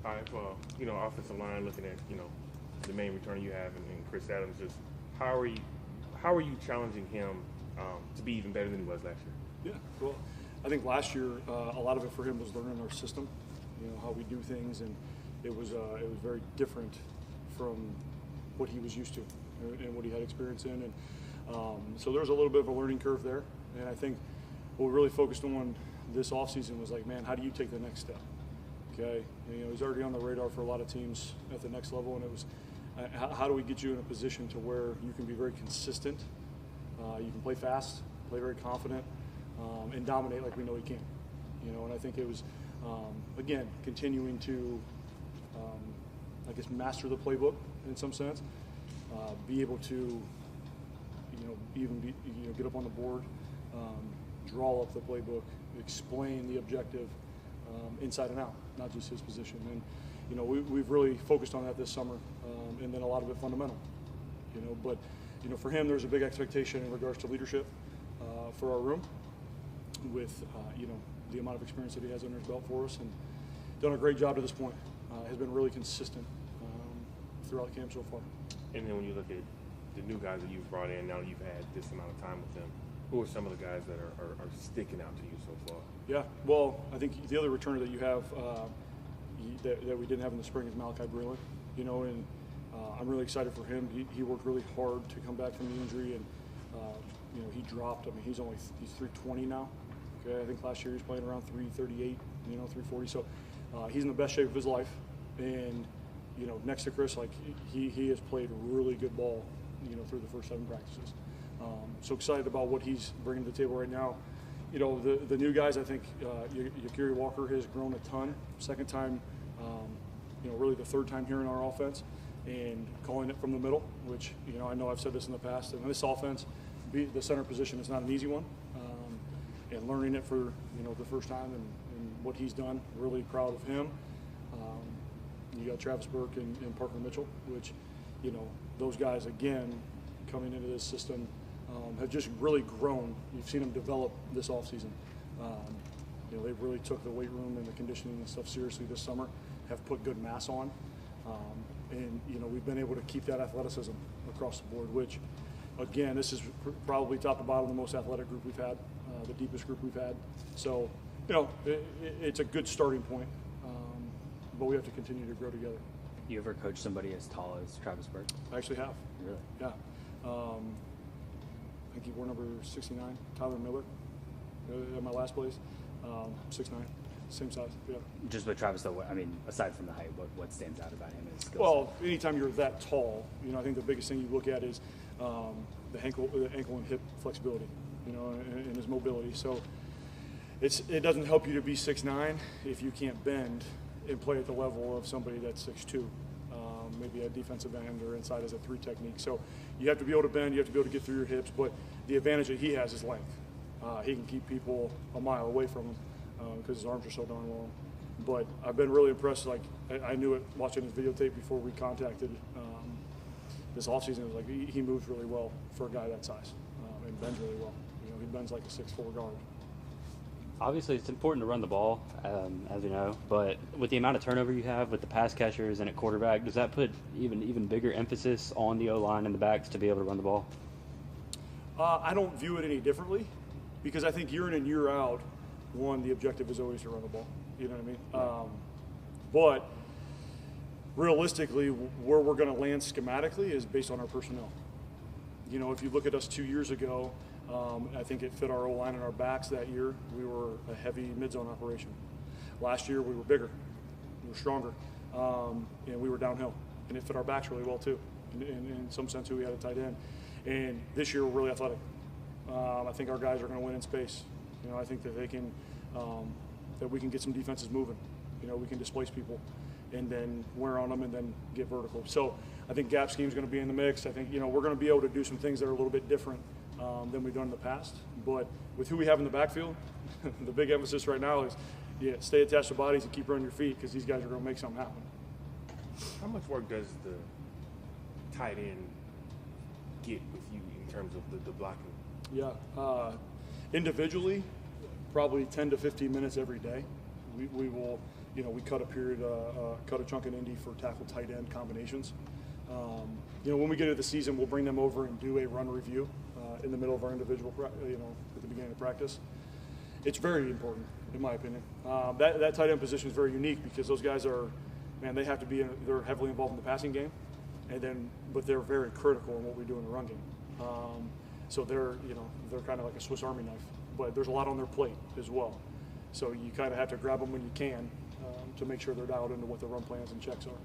All right, well, offensive line, looking at, the main returner you have in Chris Adams, just how are you challenging him to be even better than he was last year? Yeah, well, I think last year a lot of it for him was learning our system, how we do things, and it was very different from what he was used to and what he had experience in, and so there's a little bit of a learning curve there. And I think what we really focused on this offseason was like, man, how do you take the next step? Okay, he's already on the radar for a lot of teams at the next level, and it was how do we get you in a position to where you can be very consistent, you can play fast, play very confident, and dominate like we know he can. And I think it was again continuing to I guess master the playbook in some sense, be able to even be, get up on the board, draw up the playbook, explain the objective inside and out, not just his position. And we've really focused on that this summer, and then a lot of it fundamental. But for him, there's a big expectation in regards to leadership for our room, with the amount of experience that he has under his belt for us, and done a great job to this point. Has been really consistent throughout camp so far. And then when you look at the new guys that you've brought in, now you've had this amount of time with them, who are some of the guys that are sticking out to you so far? Yeah, well, I think the other returner that you have that we didn't have in the spring is Malachi Breland, and I'm really excited for him. He worked really hard to come back from the injury, and he dropped. I mean, he's 320 now. Okay, I think last year he was playing around 338, 340. So he's in the best shape of his life, and next to Chris, like he has played really good ball, through the first 7 practices. So excited about what he's bringing to the table right now. The new guys, I think Yakiri Walker has grown a ton. Second time, really the third time here in our offense, and calling it from the middle, which I know I've said this in the past. And this offense, the center position is not an easy one, and learning it for the first time and what he's done. Really proud of him. You got Travis Burke and Parker Mitchell, which those guys again coming into this system. Have just really grown. You've seen them develop this offseason. They really took the weight room and the conditioning and stuff seriously this summer, have put good mass on. And we've been able to keep that athleticism across the board, which, again, this is probably top to bottom the most athletic group we've had, the deepest group we've had. So, it's a good starting point, but we have to continue to grow together. You ever coach somebody as tall as Travis Burke? I actually have. Really? Yeah. I think he wore number 69, Tyler Miller, at my last place, 6'9", same size, yeah. Just with Travis, though, I mean, aside from the height, what stands out about him? His skills? Well, anytime you're that tall, I think the biggest thing you look at is the ankle and hip flexibility, and his mobility. So it doesn't help you to be 6'9" if you can't bend and play at the level of somebody that's 6'2". Maybe a defensive end or inside as a 3 technique. So you have to be able to bend, you have to be able to get through your hips, but the advantage that he has is length. He can keep people a mile away from him because his arms are so darn long. But I've been really impressed. Like I knew it watching his videotape before we contacted this offseason. It was like he moves really well for a guy that size and bends really well. He bends like a 6'4" guard. Obviously, it's important to run the ball, as you know, but with the amount of turnover you have with the pass catchers and at quarterback, does that put even bigger emphasis on the O-line and the backs to be able to run the ball? I don't view it any differently, because I think year in and year out, the objective is always to run the ball. You know what I mean? But realistically, where we're going to land schematically is based on our personnel. If you look at us 2 years ago, I think it fit our O-line and our backs that year. We were a heavy mid-zone operation. Last year, we were bigger, we were stronger, and we were downhill. And it fit our backs really well, too. In some sense, we had a tight end. And this year, we're really athletic. I think our guys are going to win in space. I think that they can, that we can get some defenses moving. We can displace people and then wear on them and then get vertical. So I think gap scheme is going to be in the mix. I think, we're going to be able to do some things that are a little bit different than we've done in the past. But with who we have in the backfield, the big emphasis right now is, stay attached to bodies and keep running your feet, because these guys are going to make something happen. How much work does the tight end get with you in terms of the blocking? Yeah. Individually, probably 10 to 15 minutes every day. We will we cut a chunk in Indy for tackle tight end combinations. When we get to the season, we'll bring them over and do a run review in the middle of our individual, at the beginning of practice. It's very important, in my opinion. That tight end position is very unique because those guys they have to be, they're heavily involved in the passing game, but they're very critical in what we do in the run game. So they're kind of like a Swiss Army knife, but there's a lot on their plate as well. So you kind of have to grab them when you can to make sure they're dialed into what the run plans and checks are.